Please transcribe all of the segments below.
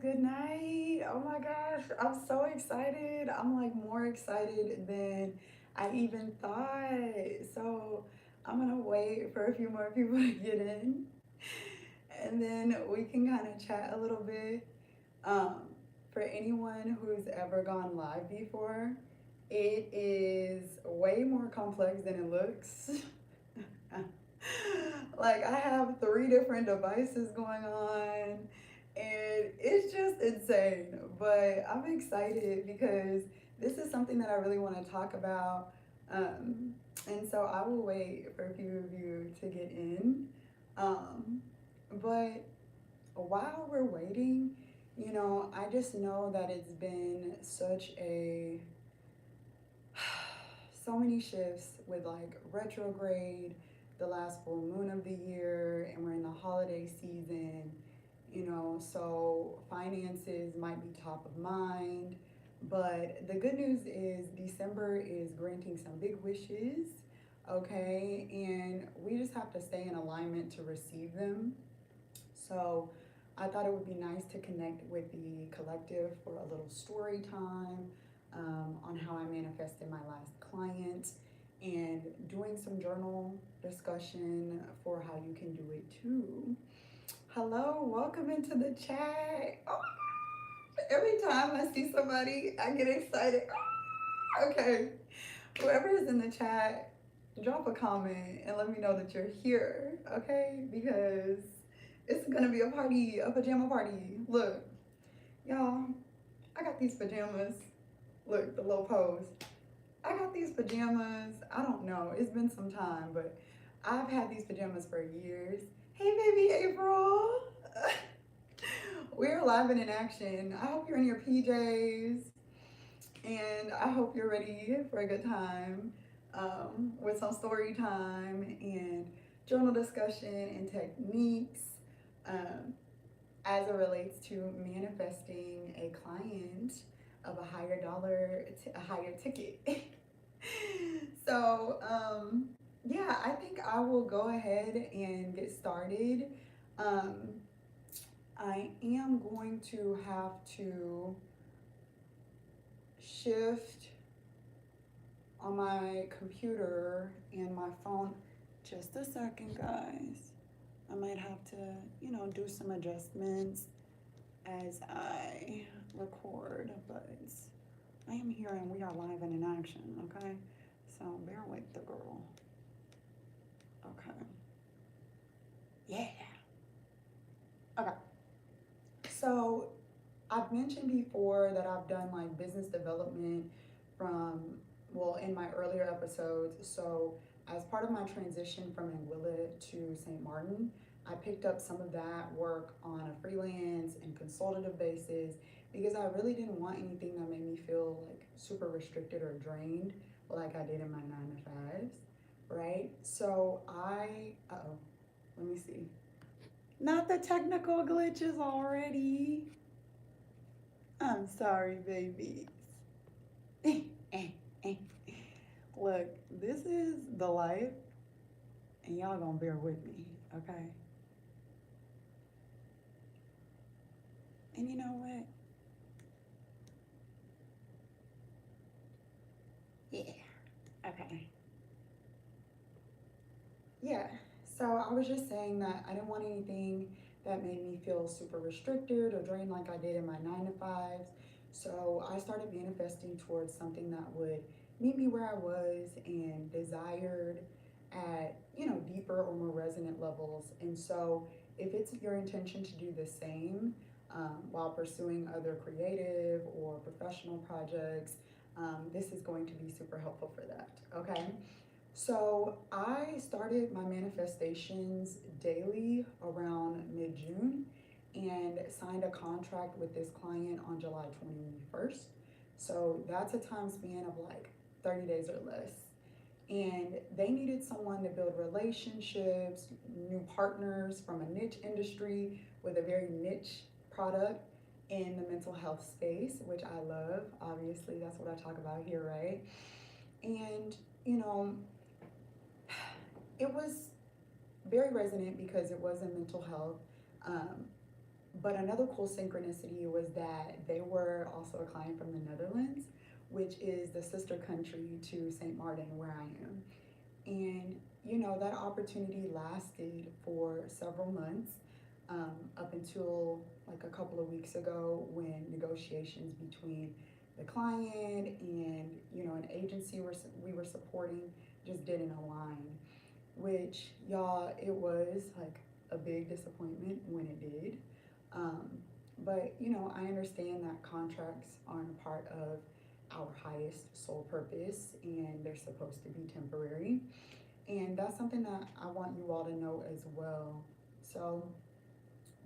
good night. Oh my gosh, I'm so excited. I'm like more excited than I even thought. So I'm gonna wait for a few more people to get in and then we can kind of chat a little bit. Um, for anyone who's ever gone live before, it is way more complex than it looks. Like I have three different devices going on and it's just insane. But I'm excited because this is something that I really want to talk about. Um, and so I will wait for a few of you to get in. Um, but while we're waiting, I just know that it's been such a so many shifts with like retrograde, the last full moon of the year, and we're in the holiday season, so finances might be top of mind. But the good news is December is granting some big wishes, okay? And we just have to stay in alignment to receive them. So I thought it would be nice to connect with the collective for a little story time on how I manifested my last client and doing some journal discussion for how you can do it too. Hello, welcome into the chat. Oh, every time I see somebody, I get excited. Oh, okay, whoever is in the chat, drop a comment and let me know that you're here, okay? Because it's gonna be a party, a pajama party. Look, y'all, I got these pajamas. Look, the low pose. I got these pajamas. I don't know, it's been some time, but I've had these pajamas for years. Hey, baby April. We're live and in action. I hope you're in your PJs and I hope you're ready for a good time with some story time and journal discussion and techniques um, as it relates to manifesting a client of a higher dollar, a higher ticket. So, yeah, I think I will go ahead and get started. Um, I am going to have to shift on my computer and my phone. Just a second, guys. I might have to, do some adjustments as I record, but I am here and we are live and in action, okay? So bear with the girl. Okay. Yeah. Okay. So I've mentioned before that I've done like business development from, well, in my earlier episodes. So as part of my transition from Anguilla to St. Martin, I picked up some of that work on a freelance and consultative basis because I really didn't want anything that made me feel like super restricted or drained like I did in my 9 to 5s, right? So let me see. Not the technical glitches already. I'm sorry, babies. Look, this is the life, and y'all gonna bear with me, okay? And you know what? Yeah. Okay. Yeah. So I was just saying that I didn't want anything that made me feel super restricted or drained like I did in my 9 to 5s. So I started manifesting towards something that would meet me where I was and desired at, deeper or more resonant levels. And so if it's your intention to do the same while pursuing other creative or professional projects, this is going to be super helpful for that. Okay. So I started my manifestations daily around mid-June and signed a contract with this client on July 21st. So that's a time span of like 30 days or less. And they needed someone to build relationships, new partners from a niche industry with a very niche product in the mental health space, which I love. Obviously, that's what I talk about here, right? And, you know, it was very resonant because it was in mental health. Um, But another cool synchronicity was that they were also a client from the Netherlands, which is the sister country to St. Martin, where I am. And, that opportunity lasted for several months, up until like a couple of weeks ago when negotiations between the client and, an agency we were supporting just didn't align, which, y'all, it was like a big disappointment when it did. Um, but, I understand that contracts aren't a part of our highest sole purpose and they're supposed to be temporary. And that's something that I want you all to know as well. So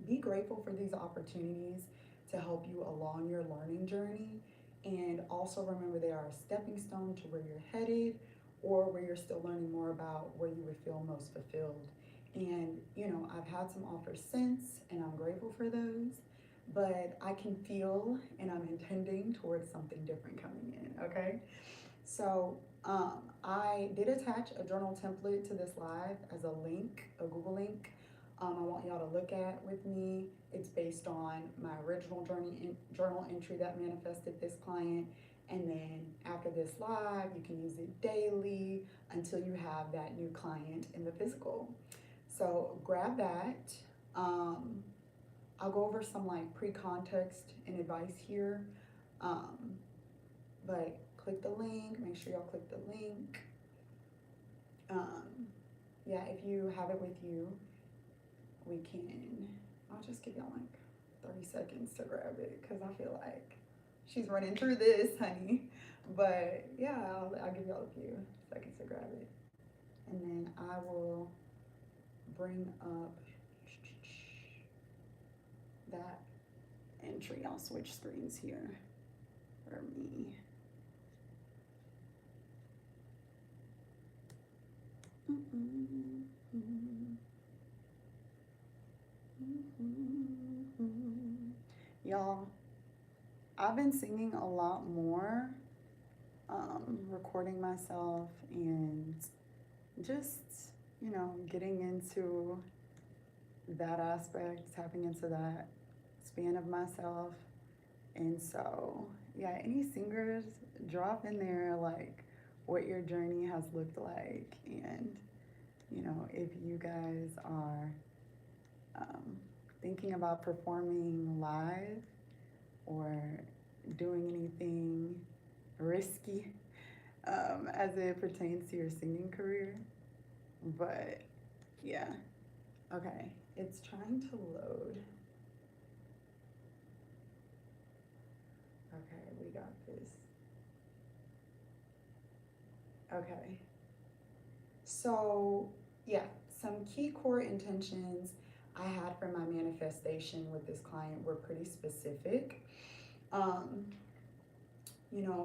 be grateful for these opportunities to help you along your learning journey. And also remember they are a stepping stone to where you're headed or where you're still learning more about where you would feel most fulfilled. And, I've had some offers since, and I'm grateful for those, but I can feel and I'm intending towards something different coming in, okay? So I did attach a journal template to this live as a link, a Google link. I want y'all to look at with me. It's based on my original journal entry that manifested this client. And then after this live, you can use it daily until you have that new client in the physical. So grab that. I'll go over some like pre-context and advice here. But click the link, make sure y'all click the link. Yeah, if you have it with you, I'll just give y'all like 30 seconds to grab it because I feel like she's running through this, honey. But yeah, I'll give y'all a few seconds to grab it. And then I will bring up that entry. I'll switch screens here for me. Y'all, I've been singing a lot more, recording myself and just, getting into that aspect, tapping into that span of myself. And so, yeah, any singers, drop in there like what your journey has looked like. And, if you guys are thinking about performing live or doing anything risky as it pertains to your singing career. But yeah, okay, it's trying to load. Okay, we got this. Okay, so yeah, some key core intentions I had for my manifestation with this client were pretty specific.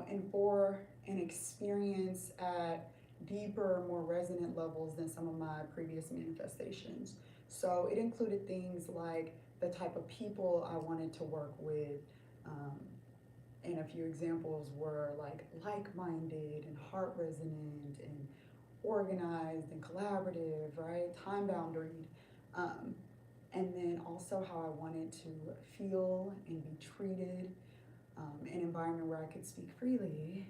And for an experience at deeper, more resonant levels than some of my previous manifestations. So it included things like the type of people I wanted to work with. And a few examples were like-minded and heart resonant and organized and collaborative, right? Time boundaried. And then also how I wanted to feel and be treated, an environment where I could speak freely,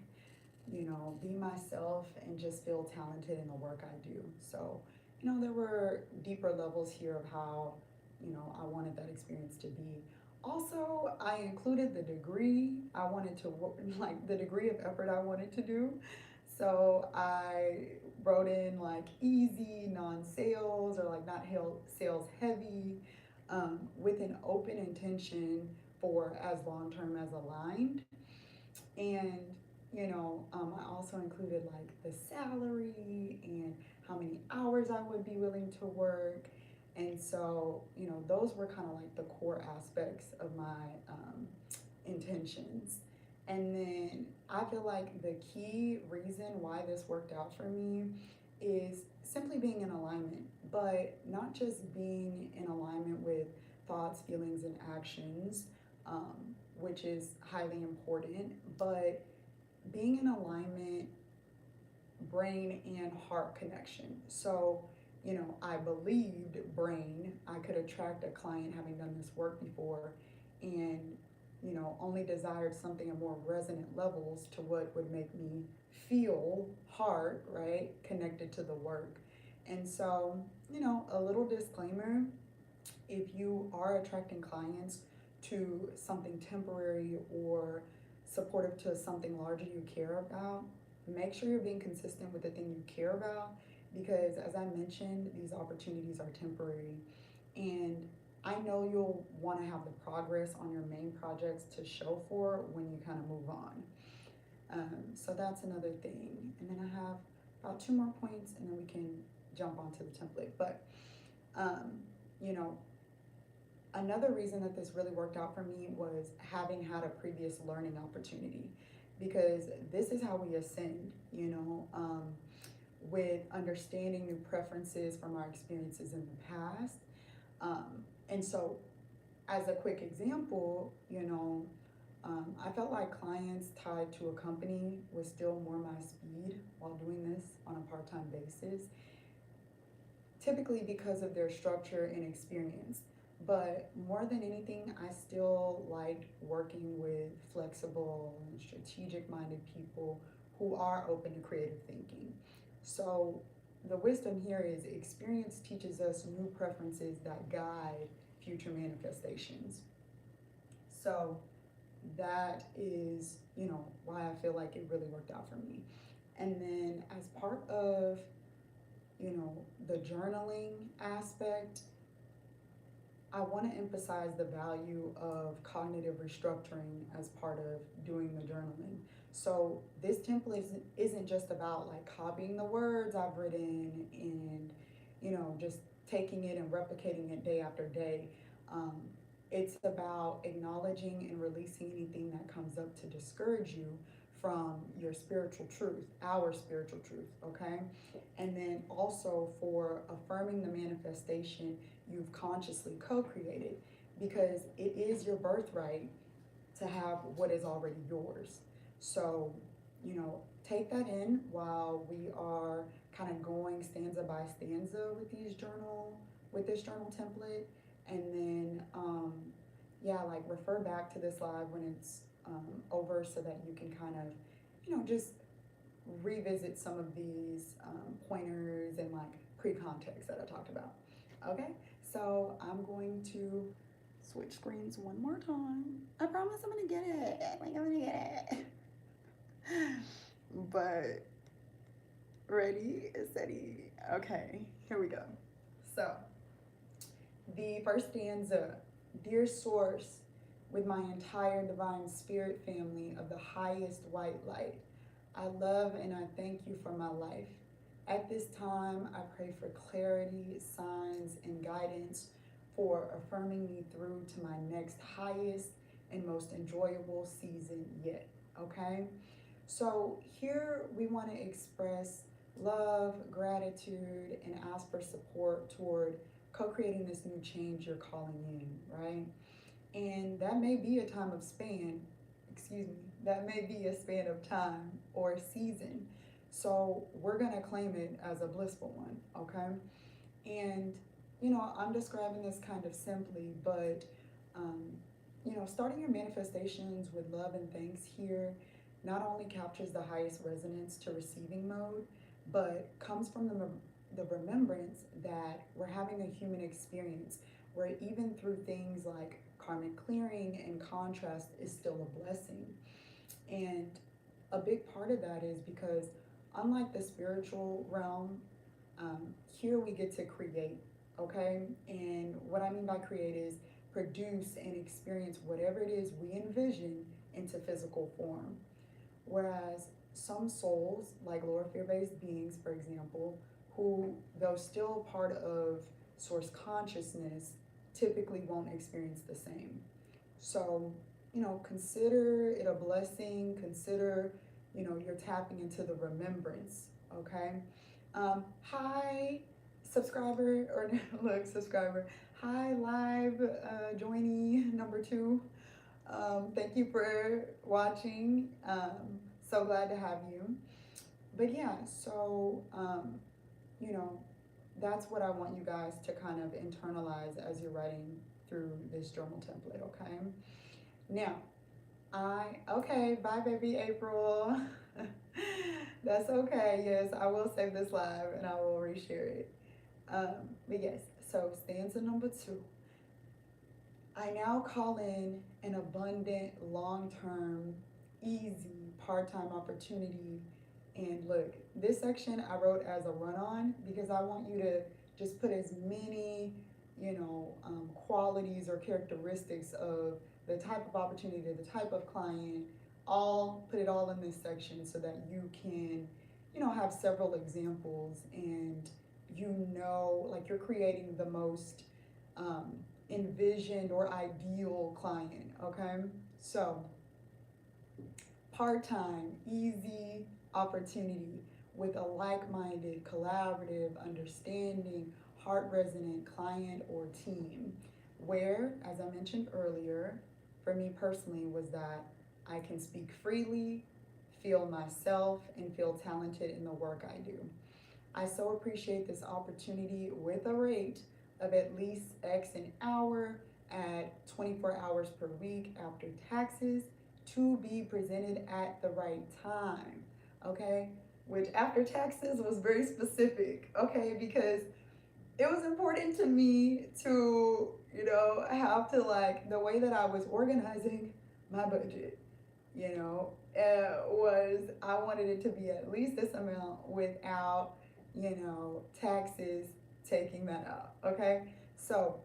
be myself and just feel talented in the work I do. So, there were deeper levels here of how, I wanted that experience to be. Also, I included the degree I wanted to work, like the degree of effort I wanted to do. So I wrote in like easy, non-sales or like not sales heavy, with an open intention for as long-term as aligned. And, I also included like the salary and how many hours I would be willing to work. And so, those were kind of like the core aspects of my intentions. And then I feel like the key reason why this worked out for me is simply being in alignment, but not just being in alignment with thoughts, feelings, and actions, which is highly important, but being in alignment, brain and heart connection. So I believed brain, I could attract a client having done this work before, and, only desired something at more resonant levels to what would make me feel heart, right, connected to the work. And so, a little disclaimer, if you are attracting clients to something temporary or supportive to something larger you care about, make sure you're being consistent with the thing you care about, because as I mentioned, these opportunities are temporary. And I know you'll want to have the progress on your main projects to show for when you kind of move on. So that's another thing. And then I have about two more points, and then we can jump onto the template. But, um, you know, another reason that this really worked out for me was having had a previous learning opportunity, because this is how we ascend, with understanding new preferences from our experiences in the past. And so, as a quick example, I felt like clients tied to a company was still more my speed while doing this on a part time basis, typically because of their structure and experience. But more than anything, I still liked working with flexible and strategic minded people who are open to creative thinking. So, the wisdom here is experience teaches us new preferences that guide future manifestations. So, that is, why I feel like it really worked out for me. And then, as part of, the journaling aspect, I want to emphasize the value of cognitive restructuring as part of doing the journaling. So this template isn't just about like copying the words I've written and, just taking it and replicating it day after day. Um, it's about acknowledging and releasing anything that comes up to discourage you from your spiritual truth, our spiritual truth, okay? And then also for affirming the manifestation you've consciously co-created, because it is your birthright to have what is already yours. So, take that in while we are kind of going stanza by stanza with this journal template, and then yeah, like refer back to this live when it's over, so that you can kind of just revisit some of these pointers and like pre-context that I talked about. Okay, so I'm going to switch screens one more time. I promise I'm gonna get it. Like, I'm gonna get it. But ready, steady. Okay, here we go. So the first stanza: Dear Source, with my entire divine spirit family of the highest white light, I love and I thank you for my life. At this time, I pray for clarity, signs, and guidance for affirming me through to my next highest and most enjoyable season yet. Okay? So, here we want to express love, gratitude, and ask for support toward co creating this new change you're calling in, right? And that may be a time of span, excuse me, that may be a span of time or season. So we're going to claim it as a blissful one, okay? And, I'm describing this kind of simply, but, starting your manifestations with love and thanks here not only captures the highest resonance to receiving mode, but comes from the remembrance that we're having a human experience where even through things like karmic clearing and contrast is still a blessing. And a big part of that is because, unlike the spiritual realm, here we get to create, okay? And what I mean by create is produce and experience whatever it is we envision into physical form. Whereas some souls, like lower fear based beings, for example, who, though still part of source consciousness, typically won't experience the same. So, consider it a blessing. Consider, you're tapping into the remembrance, okay? Hi, subscriber, or look, subscriber. Hi, live joinee number 2. Thank you for watching. So glad to have you. But yeah, so, you know, that's what I want you guys to kind of internalize as you're writing through this journal template, okay? Now, okay, bye baby April. That's okay. Yes, I will save this live and I will reshare it. But yes, so stanza number 2. I now call in an abundant, long term, easy part time opportunity. And look, this section I wrote as a run on because I want you to just put as many, qualities or characteristics of the type of opportunity, the type of client, put it all in this section so that you can, have several examples and like you're creating the most um, envisioned or ideal client, okay? So, part time, easy opportunity with a like minded, collaborative, understanding, heart resonant client or team. Where, as I mentioned earlier, for me personally, was that I can speak freely, feel myself, and feel talented in the work I do. I so appreciate this opportunity with a rate of at least X an hour at 24 hours per week after taxes to be presented at the right time. Okay? Which after taxes was very specific, okay? Because it was important to me to, have to like the way that I was organizing my budget, was I wanted it to be at least this amount without, taxes taking that out. Okay. So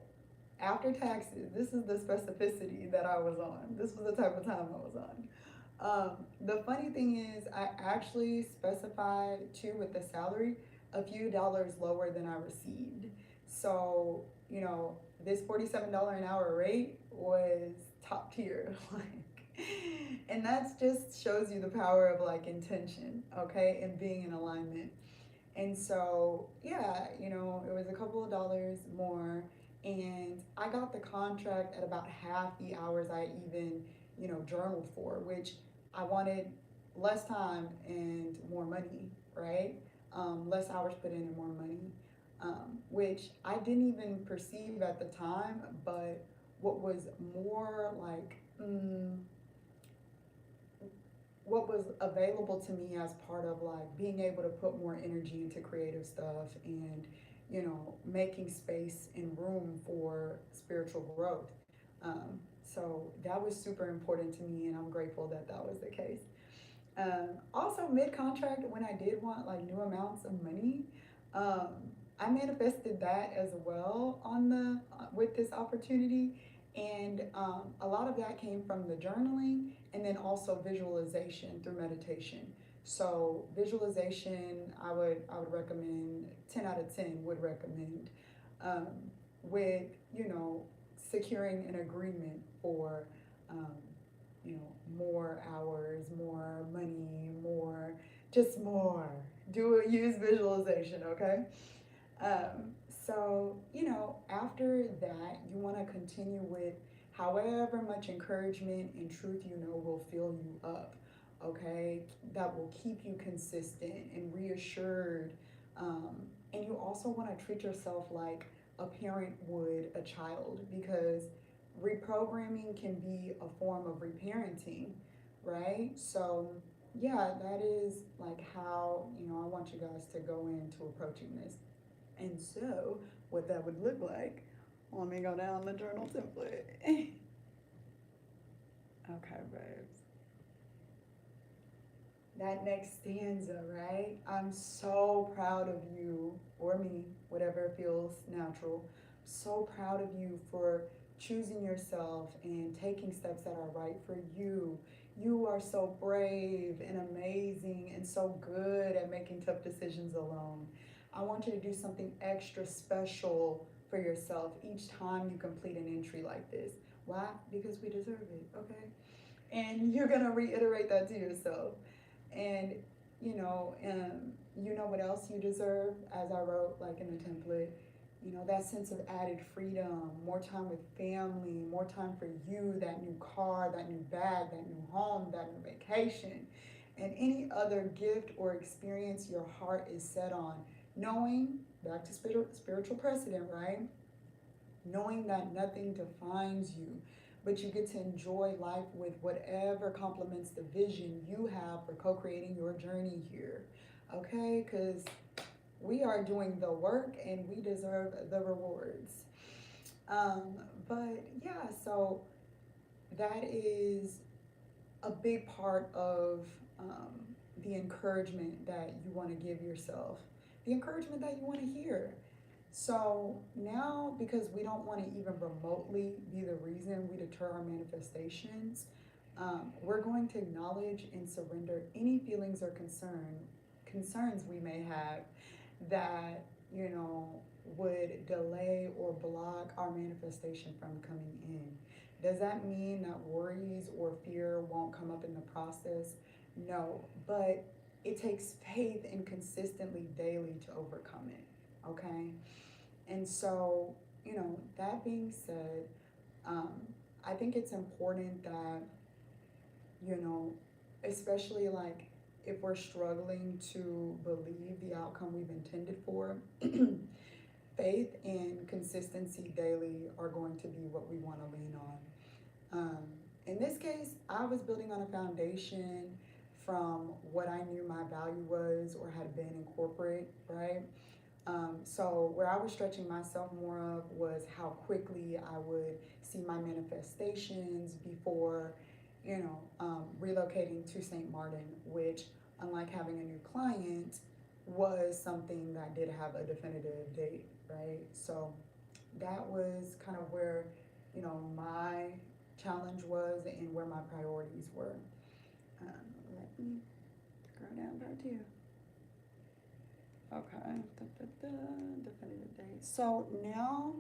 after taxes, this is the specificity that I was on. This was the type of time I was on. The funny thing is, I actually specified too with the salary a few dollars lower than I received. So, this $47 an hour rate was top tier. Like, and that's just shows you the power of like intention, okay, and being in alignment. And so, yeah, it was a couple of dollars more. And I got the contract at about half the hours I even, journaled for, which I wanted less time and more money, right? Less hours put in and more money, which I didn't even perceive at the time. But what was more like, what was available to me as part of like being able to put more energy into creative stuff and making space and room for spiritual growth. So that was super important to me and I'm grateful that that was the case. Also mid contract when I did want like new amounts of money, um, I manifested that as well on the with this opportunity, and a lot of that came from the journaling and then also visualization through meditation. So visualization, I would recommend 10 out of 10 would recommend, um, with securing an agreement for um, more hours, more money, more, just more. Use visualization, okay? So, after that, you want to continue with however much encouragement and truth will fill you up, okay? That will keep you consistent and reassured. Um, and you also want to treat yourself like a parent would a child because reprogramming can be a form of reparenting, right? So, yeah, that is like how, I want you guys to go into approaching this. And so, what that would look like, let me go down the journal template. Okay, babes. That next stanza, right? I'm so proud of you, or me, whatever feels natural. So proud of you for choosing yourself and taking steps that are right for you. You are so brave and amazing and so good at making tough decisions alone. I want you to do something extra special for yourself each time you complete an entry like this. Why? Because we deserve it, okay? And you're gonna reiterate that to yourself. And what else you deserve, as I wrote like in the template, that sense of added freedom, more time with family, more time for you, that new car, that new bag, that new home, that new vacation, and any other gift or experience your heart is set on, knowing back to spiritual precedent, right? Knowing that nothing defines you, but you get to enjoy life with whatever complements the vision you have for co creating your journey here. Okay? Because we are doing the work and we deserve the rewards. Um, but yeah, so that is a big part of the encouragement that you want to give yourself, the encouragement that you want to hear. So now, because we don't want to even remotely be the reason we deter our manifestations, we're going to acknowledge and surrender any feelings or concerns we may have that would delay or block our manifestation from coming in. Does that mean that worries or fear won't come up in the process? No, but it takes faith and consistently daily to overcome it. Okay? And so, that being said, um, I think it's important that, you know, especially like if we're struggling to believe the outcome we've intended for, faith and consistency daily are going to be what we want to lean on. In this case, I was building on a foundation from what I knew my value was or had been in corporate, right? So where I was stretching myself more of was how quickly I would see my manifestations before, relocating to St. Martin, which, unlike having a new client, was something that did have a definitive date, right? So that was kind of where, my challenge was and where my priorities were. Let me scroll down back to you. Okay, definitive date. So now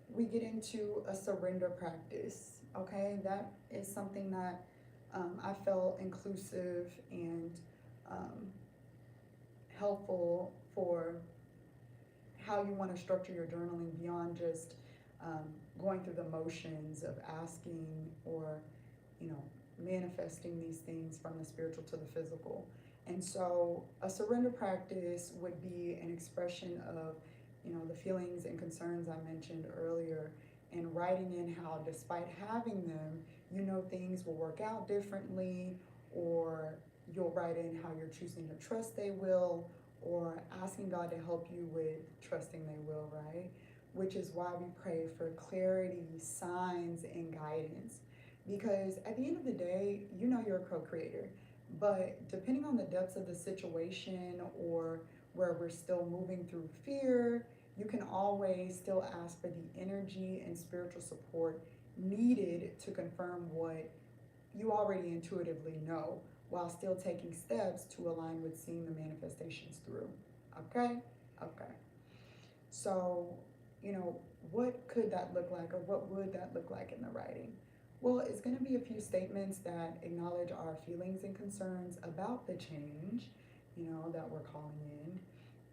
we get into a surrender practice. Okay, that is something that I felt inclusive and um, helpful for how you want to structure your journaling beyond just going through the motions of asking or, you know, manifesting these things from the spiritual to the physical. And so a surrender practice would be an expression of, the feelings and concerns I mentioned earlier, and writing in how, despite having them, things will work out differently, or you'll write in how you're choosing to trust they will, or asking God to help you with trusting they will, right? Which is why we pray for clarity, signs, and guidance. Because at the end of the day, you're a co creator. But depending on the depths of the situation or where we're still moving through fear, you can always still ask for the energy and spiritual support needed to confirm what you already intuitively know, while still taking steps to align with seeing the manifestations through. Okay? Okay. So, what could that look like, or what would that look like in the writing? Well, it's going to be a few statements that acknowledge our feelings and concerns about the change, that we're calling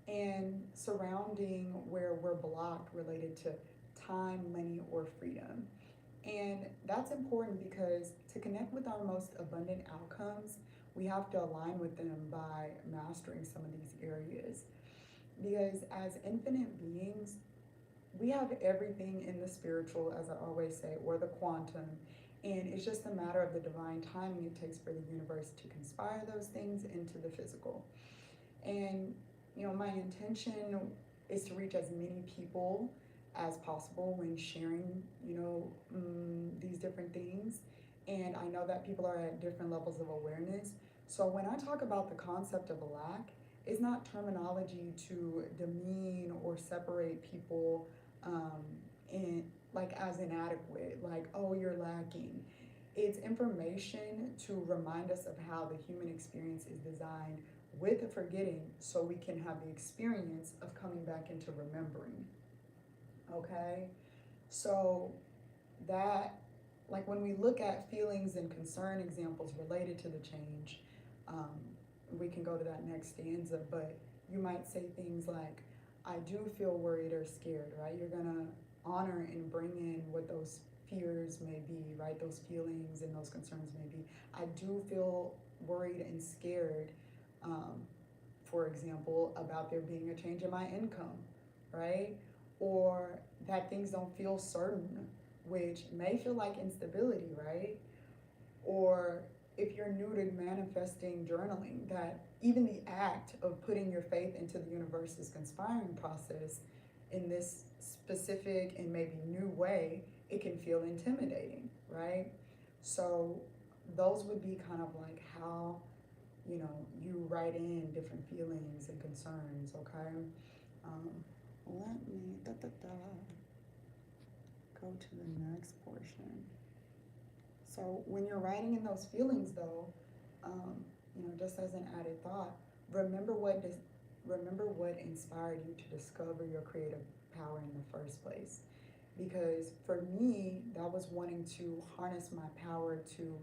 in, and surrounding where we're blocked related to time, money, or freedom. And that's important because to connect with our most abundant outcomes, we have to align with them by mastering some of these areas. Because as infinite beings, we have everything in the spiritual, as I always say, or the quantum. And it's just a matter of the divine timing it takes for the universe to conspire those things into the physical. And, my intention is to reach as many people as possible when sharing, these different things. And I know that people are at different levels of awareness. So when I talk about the concept of lack, it's not terminology to demean or separate people in like as inadequate, like, oh, you're lacking. It's information to remind us of how the human experience is designed with the forgetting, so we can have the experience of coming back into remembering. Okay? So that, like, when we look at feelings and concern examples related to the change, um, we can go to that next stanza, but you might say things like, I do feel worried or scared, right? You're gonna honor and bring in what those fears may be, right? Those feelings and those concerns may be. I do feel worried and scared, for example, about there being a change in my income. right? Or that things don't feel certain, which may feel like instability, right? Or if you're new to manifesting journaling, that even the act of putting your faith into the universe's conspiring process in this specific and maybe new way, it can feel intimidating, right? So those would be kind of like how, you write in different feelings and concerns, okay? Um, Let me go to the next portion. So when you're writing in those feelings, though, just as an added thought, remember what remember what inspired you to discover your creative power in the first place. Because for me, that was wanting to harness my power to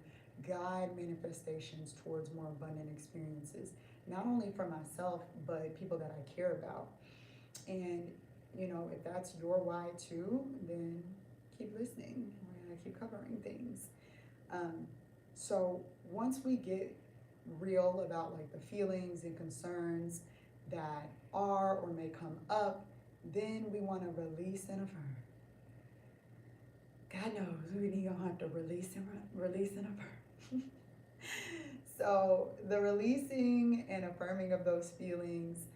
guide manifestations towards more abundant experiences, not only for myself, but people that I care about. And, if that's your why too, then keep listening. We're going to keep covering things. Um, so once we get real about like the feelings and concerns that are or may come up, then we want to release and affirm. God knows we need gonna have to release and affirm. So the releasing and affirming of those feelings,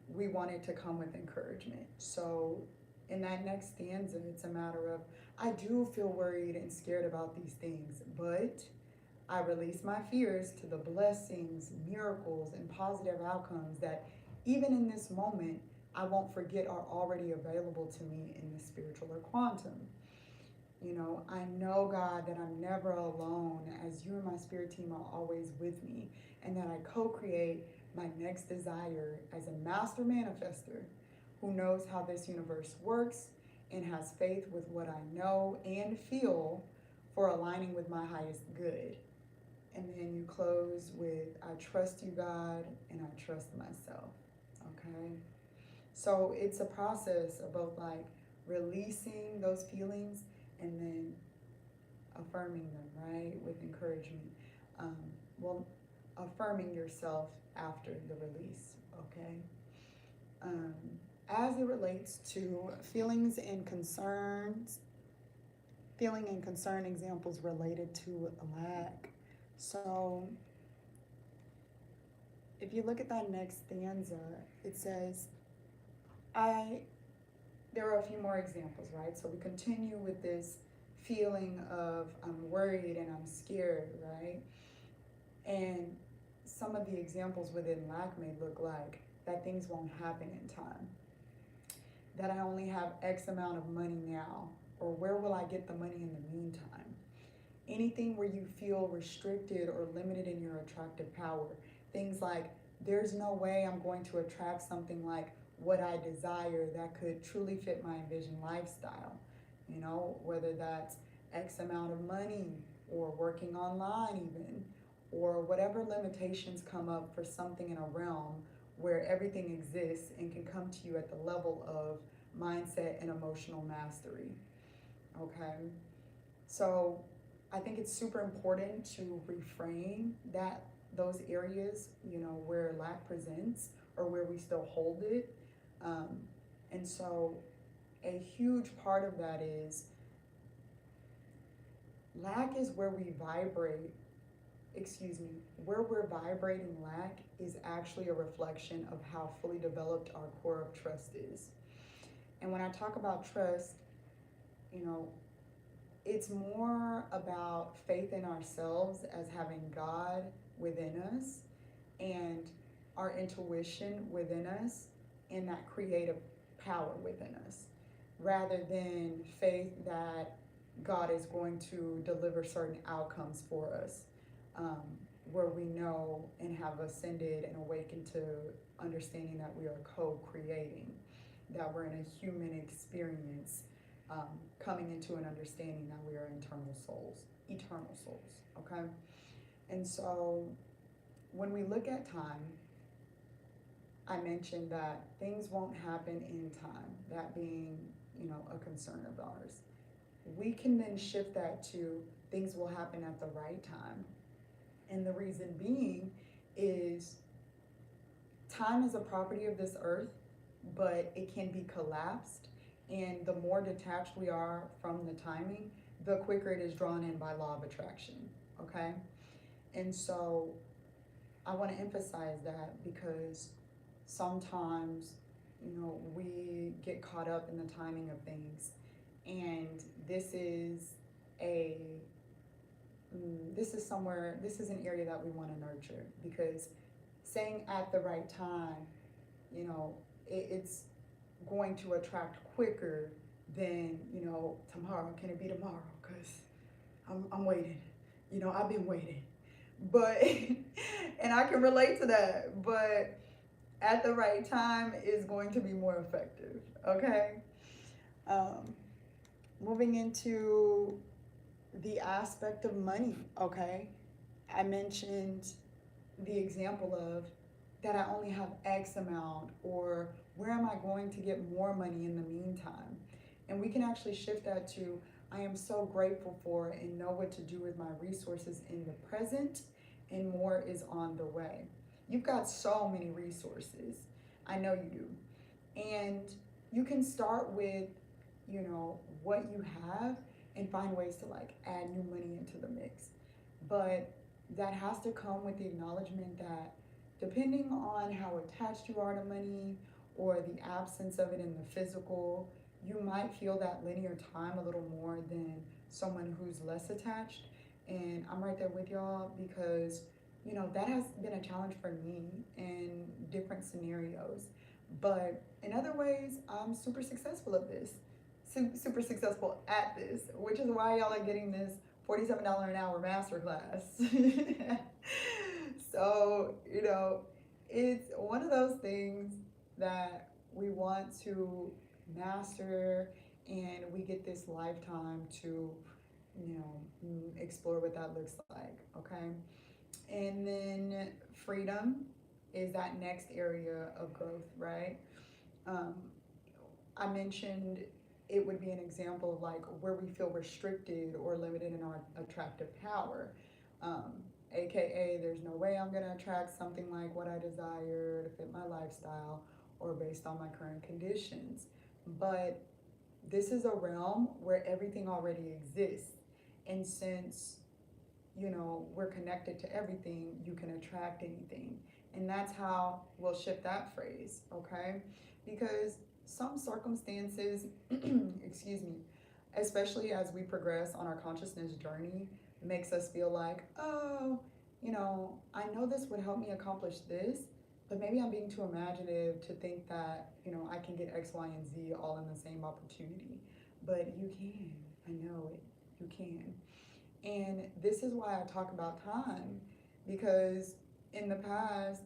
we want it to come with encouragement. So in that next stanza, it's a matter of, I do feel worried and scared about these things, but I release my fears to the blessings, miracles, and positive outcomes that even in this moment, I won't forget are already available to me in the spiritual or quantum. I know, God, that I'm never alone, as you and my spirit team are always with me, and that I co-create my next desire as a master manifester who knows how this universe works and has faith with what I know and feel for aligning with my highest good. And then you close with, I trust you, God, and I trust myself. Okay? So it's a process of both like releasing those feelings and then affirming them, right? With encouragement. Um, well, affirming yourself after the release, okay? Um, as it relates to feelings and concerns, feeling and concern examples related to lack. So if you look at that next stanza, it says, there are a few more examples, right? So we continue with this feeling of I'm worried and I'm scared, right? And some of the examples within lack may look like that things won't happen in time, that I only have X amount of money now, or where will I get the money in the meantime? Anything where you feel restricted or limited in your attractive power. Things like, there's no way I'm going to attract something like what I desire that could truly fit my envisioned lifestyle. Whether that's X amount of money or working online even, or whatever limitations come up for something in a realm where everything exists and can come to you at the level of mindset and emotional mastery. Okay? So I think it's super important to reframe those areas, where lack presents or where we still hold it. And so a huge part of that is lack is where we vibrate, where we're vibrating lack is actually a reflection of how fully developed our core of trust is. And when I talk about trust, it's more about faith in ourselves as having God within us and our intuition within us and that creative power within us, rather than faith that God is going to deliver certain outcomes for us, where we know and have ascended and awakened to understanding that we are co-creating, that we're in a human experience, coming into an understanding that we are eternal souls, okay? And so when we look at time, I mentioned that things won't happen in time, that being, a concern of ours. We can then shift that to things will happen at the right time. And the reason being is time is a property of this earth but it can be collapsed. And the more detached we are from the timing, the quicker it is drawn in by law of attraction. Okay? And so I want to emphasize that because sometimes, we get caught up in the timing of things. And a this is an area that we want to nurture, because saying at the right time, you know, it's going to attract quicker than, tomorrow. Can it be tomorrow? Because I'm waiting. I've been waiting. But, and I can relate to that, but at the right time is going to be more effective. Okay? Um, Moving into the aspect of money. Okay? I mentioned the example of that I only have X amount, or where am I going to get more money in the meantime? And we can actually shift that to I am so grateful for and know what to do with my resources in the present, and more is on the way. You've got so many resources. I know you do. And you can start with, what you have and find ways to like add new money into the mix. But that has to come with the acknowledgement that depending on how attached you are to money or the absence of it in the physical, you might feel that linear time a little more than someone who's less attached. And I'm right there with y'all because, that has been a challenge for me in different scenarios. But in other ways, I'm super successful at this. Super successful at this, which is why y'all are getting this $47 an hour masterclass. So, it's one of those things that we want to master, and we get this lifetime to, explore what that looks like, okay? And then freedom is that next area of growth, right? Um, I mentioned it would be an example of like where we feel restricted or limited in our attractive power. Um, AKA, there's no way I'm gonna attract something like what I desire to fit my lifestyle or based on my current conditions. But this is a realm where everything already exists. And since, we're connected to everything, you can attract anything. And that's how we'll shift that phrase, okay? Because some circumstances, excuse me, especially as we progress on our consciousness journey, makes us feel like, oh, I know this would help me accomplish this, but maybe I'm being too imaginative to think that, I can get X, Y, and Z all in the same opportunity. But you can. I know it. You can. And this is why I talk about time, because in the past,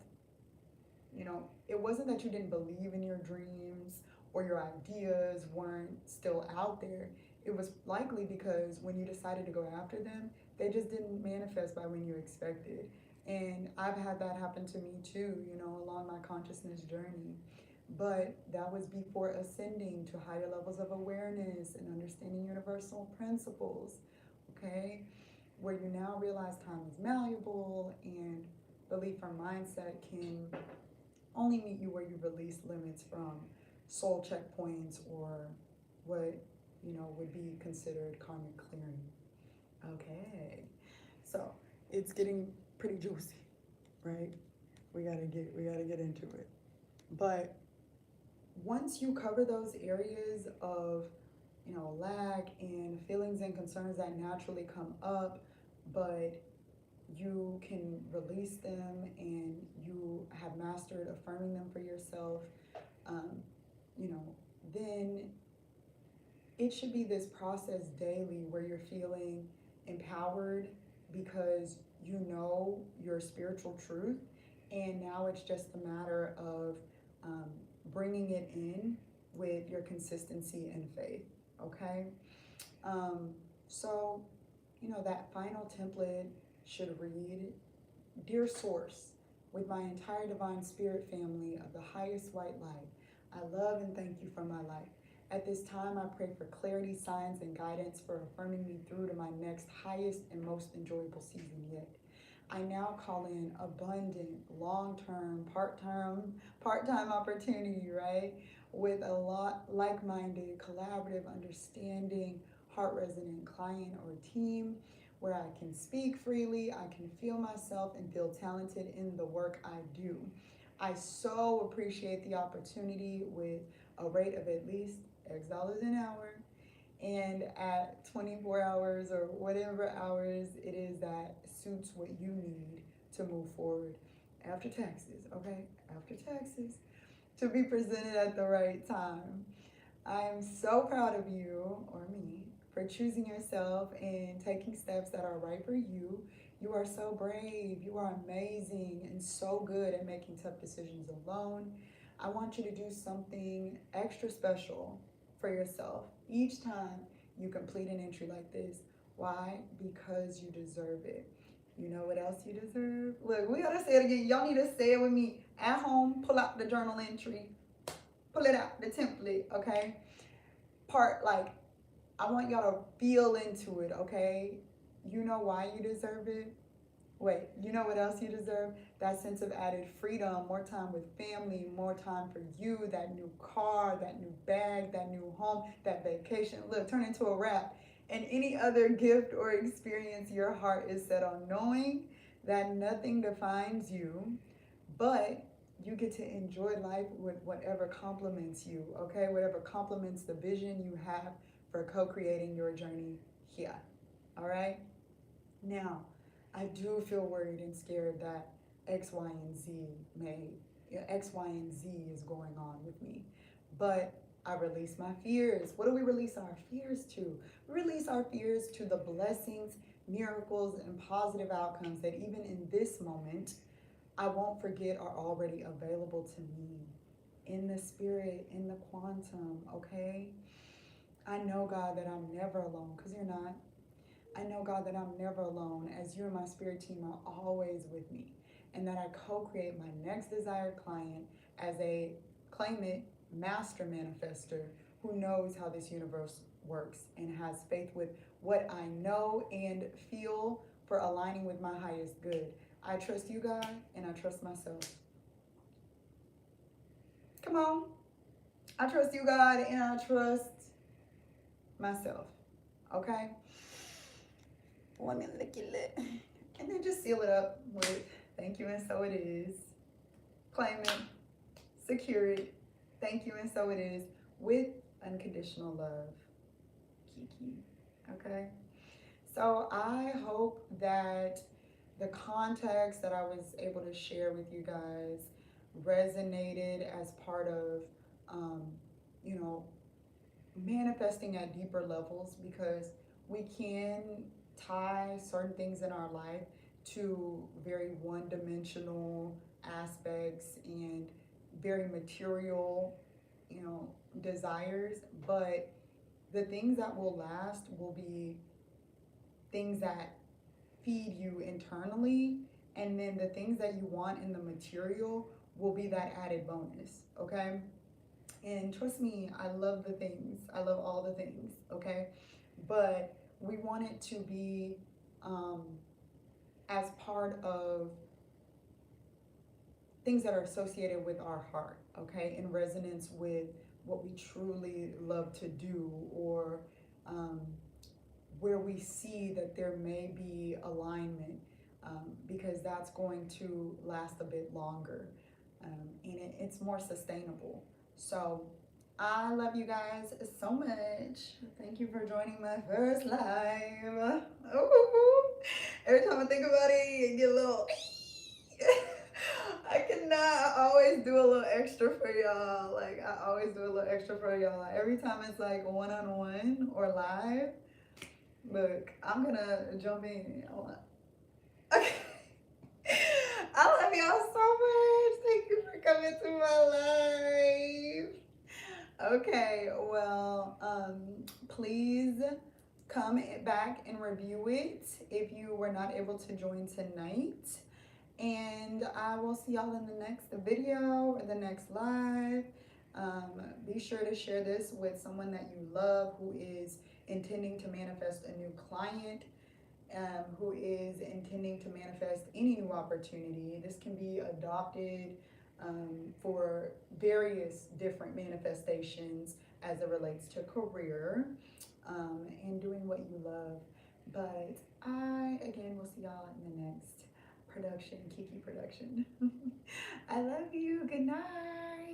it wasn't that you didn't believe in your dreams or your ideas weren't still out there. It was likely because when you decided to go after them, they just didn't manifest by when you expected. And I've had that happen to me too, along my consciousness journey. But that was before ascending to higher levels of awareness and understanding universal principles, okay? Where you now realize time is malleable and belief or mindset can only meet you where you release limits from soul checkpoints or what, would be considered karmic clearing. Okay. So it's getting pretty juicy, right? We gotta get into it. But once you cover those areas of, lack and feelings and concerns that naturally come up, but you can release them and you have mastered affirming them for yourself, um, then it should be this process daily where you're feeling empowered because you know your spiritual truth, and now it's just a matter of bringing it in with your consistency and faith, okay? So, that final template should read, Dear Source, with my entire divine spirit family of the highest white light, I love and thank you for my life. At this time, I pray for clarity, signs, and guidance for affirming me through to my next highest and most enjoyable season yet. I now call in abundant, long-term, part-time opportunity, right? With a lot like-minded, collaborative, understanding, heart-resonant client or team where I can speak freely, I can feel myself and feel talented in the work I do. I so appreciate the opportunity with a rate of at least X dollars an hour, and at 24 hours or whatever hours it is that suits what you need to move forward after taxes, okay? After taxes, to be presented at the right time. I am so proud of you, or me, for choosing yourself and taking steps that are right for you. You are so brave, you are amazing, and so good at making tough decisions alone. I want you to do something extra special for yourself each time you complete an entry like this. Why? Because you deserve it. You know what else you deserve? Look, we gotta say it again. Y'all need to say it with me. At home, pull out the journal entry, pull it out, the template, okay? I want y'all to feel into it, okay? You know why you deserve it? Wait, you know what else you deserve? That sense of added freedom, more time with family, more time for you, that new car, that new bag, that new home, that vacation. Look, turn into a wrap. And any other gift or experience your heart is set on, knowing that nothing defines you, but you get to enjoy life with whatever complements you, okay? Whatever complements the vision you have for co-creating your journey here, all right? Now, I do feel worried and scared that X, Y, and Z is going on with me. But I release my fears. What do we release our fears to? We release our fears to the blessings, miracles, and positive outcomes that even in this moment, I won't forget are already available to me in the spirit, in the quantum, okay? I know, God, that I'm never alone, because you're not. I know, God, that I'm never alone, as you and my spirit team are always with me, and that I co-create my next desired client as a claim it master manifester who knows how this universe works and has faith with what I know and feel for aligning with my highest good. I trust you, God, and I trust myself. Come on. I trust you, God, and I trust myself. Okay? Let me lick your lip. And then just seal it up with thank you and so it is. Claim it. Secure it. Thank you and so it is. With unconditional love. Kiki. Okay? So I hope that the context that I was able to share with you guys resonated as part of, manifesting at deeper levels, because we can tie certain things in our life to very one-dimensional aspects and very material, desires, but the things that will last will be things that feed you internally, and then the things that you want in the material will be that added bonus, okay? And trust me, I love the things. I love all the things, okay? But we want it to be as part of things that are associated with our heart, okay? In resonance with what we truly love to do, or where we see that there may be alignment, because that's going to last a bit longer, and it's more sustainable. So I love you guys so much. Thank you for joining my first live. Ooh, every time I think about it, I get a little I cannot always do a little extra for y'all. Like, I always do a little extra for y'all. Every time it's like one-on-one or live, look, I'm gonna jump in. Okay. I love y'all so much. Thank you for coming to my live. Okay, well, please come back and review it if you were not able to join tonight. And I will see y'all in the next video or the next live. Be sure to share this with someone that you love who is intending to manifest a new client. who is intending to manifest any new opportunity. This can be adopted for various different manifestations as it relates to career and doing what you love. But I, again, will see y'all in the next production, Kiki production. I love you. Good night.